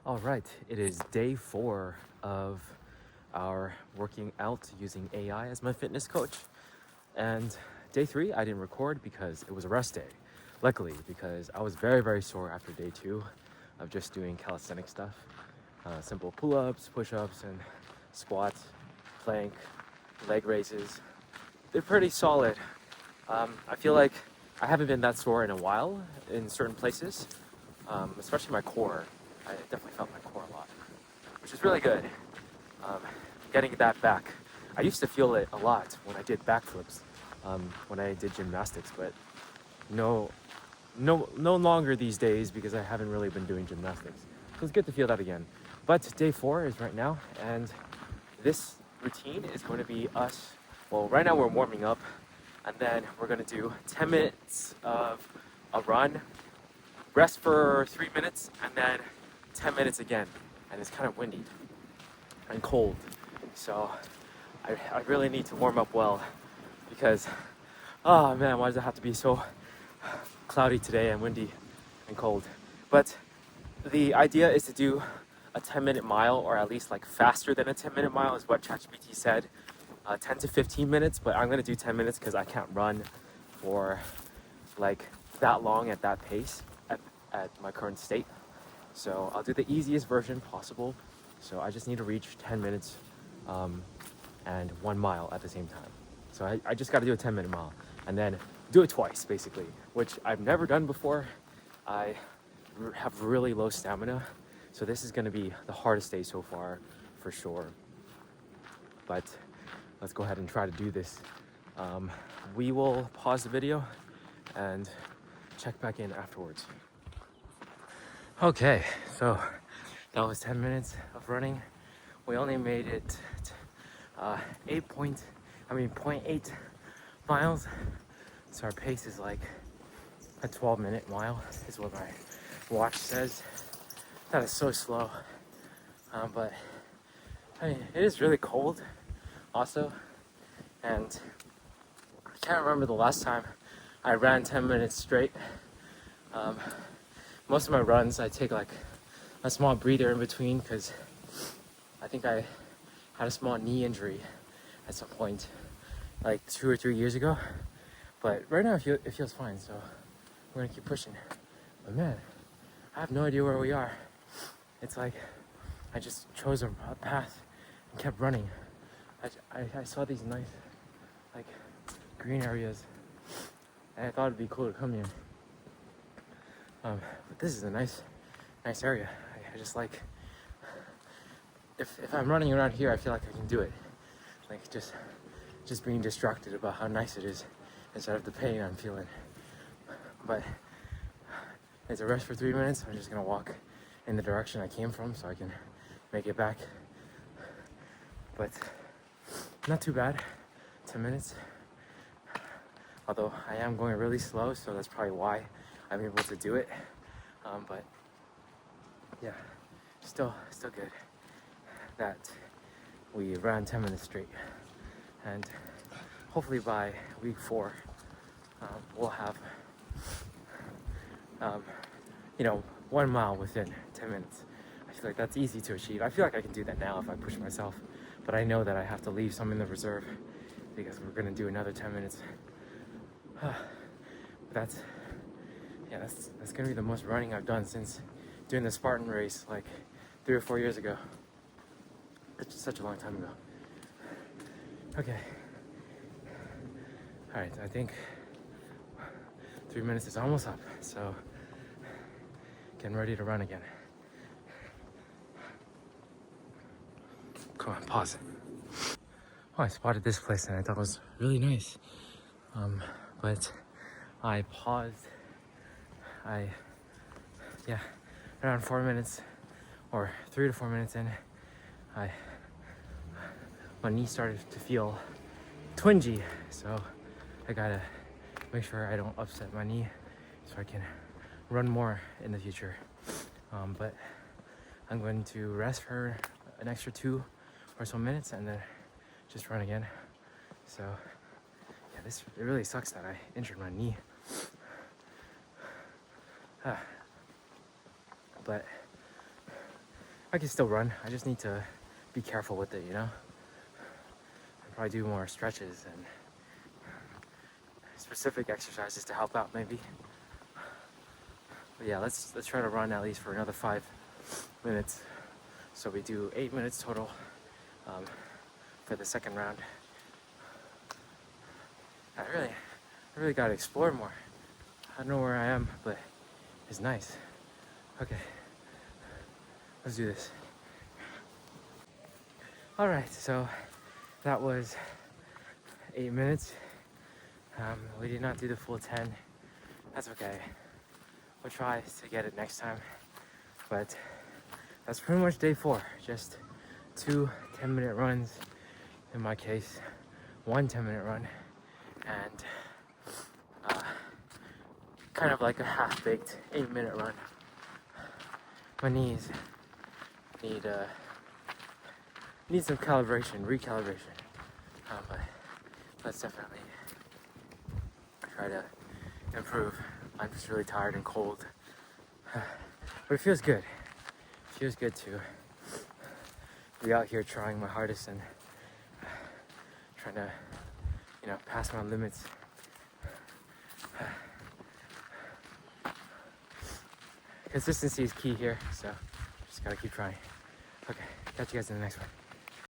All right, it is day 4 of our working out using AI as my fitness coach. And day 3, I didn't record because it was a rest day. Luckily, because I was very, very sore after day 2 of just doing calisthenic stuff. Simple pull ups, push ups, and squats, plank, leg raises. They're pretty solid. I feel like I haven't been that sore in a while in certain places, especially my core. I definitely felt my core a lot, which is really good. Um, Getting that back. I used to feel it a lot when I did backflips, when I did gymnastics, but no, no longer these days because I haven't really been doing gymnastics. So it's good to feel that again. But day 4 is right now, and this routine is going to be us. Well, right now we're warming up, and then we're going to do 10 minutes of a run, rest for 3 minutes, and then 10 minutes again. And it's kind of windy and cold, so I really need to warm up well because, oh man, why does it have to be so cloudy today and windy and cold? But the idea is to do a 10-minute mile, or at least like faster than a 10-minute mile is what ChatGPT said. 10 to 15 minutes, but I'm gonna do 10 minutes because I can't run for like that long at that pace at my current state. So I'll do the easiest version possible. So I just need to reach 10 minutes and 1 mile at the same time. So I just got to do a 10-minute mile and then do it twice, basically, which I've never done before. I have really low stamina. So this is going to be the hardest day so far, for sure. But let's go ahead and try to do this. We will pause the video and check back in afterwards. Okay, so that was 10 minutes of running. We only made it 0.8 miles. So our pace is like a 12-minute mile is what my watch says. That is so slow. But I mean, it is really cold also. And I can't remember the last time I ran 10 minutes straight. Most of my runs, I take like a small breather in between because I think I had a small knee injury at some point, like 2 or 3 years ago. But right now it feels fine, so we're gonna keep pushing. But man, I have no idea where we are. It's like I just chose a path and kept running. I saw these nice, like, green areas, and I thought it'd be cool to come here. But this is a nice area. I just like, if I'm running around here, I feel like I can do it. Like just being distracted about how nice it is instead of the pain I'm feeling. But it's a rest for 3 minutes. I'm just gonna walk in the direction I came from so I can make it back. But not too bad, 10 minutes. Although I am going really slow, so that's probably why I'm able to do it. But yeah, still good that we ran 10 minutes straight. And hopefully by week 4, we'll have, 1 mile within 10 minutes. I feel like that's easy to achieve. I feel like I can do that now if I push myself, but I know that I have to leave some in the reserve because we're gonna do another 10 minutes. That's gonna be the most running I've done since doing the Spartan race like 3 or 4 years ago. It's such a long time ago. Okay. All right, I think 3 minutes is almost up, so getting ready to run again. Come on, pause. Oh, I spotted this place and I thought it was really nice. But I paused. Around 4 minutes or 3 to 4 minutes in, my knee started to feel twingy, so I gotta make sure I don't upset my knee so I can run more in the future. But I'm going to rest for an extra 2 or so minutes and then just run again. So yeah, it really sucks that I injured my knee. But I can still run. I just need to be careful with it, you know? I'll probably do more stretches and specific exercises to help out maybe. But yeah, let's try to run at least for another 5 minutes. So we do 8 minutes total for the second round. I really gotta explore more. I don't know where I am, but it's nice. Okay, let's do this. All right, so that was 8 minutes. We did not do the full 10. That's okay. We'll try to get it next time. But that's pretty much day 4. Just 2 10-minute runs in my case, 1 10-minute run, and kind of like a half-baked 8-minute run. My knees need some recalibration. But let's definitely try to improve. I'm just really tired and cold, but it feels good. It feels good to be out here trying my hardest and trying to, pass my limits. Consistency is key here, so just gotta keep trying. Okay, catch you guys in the next one.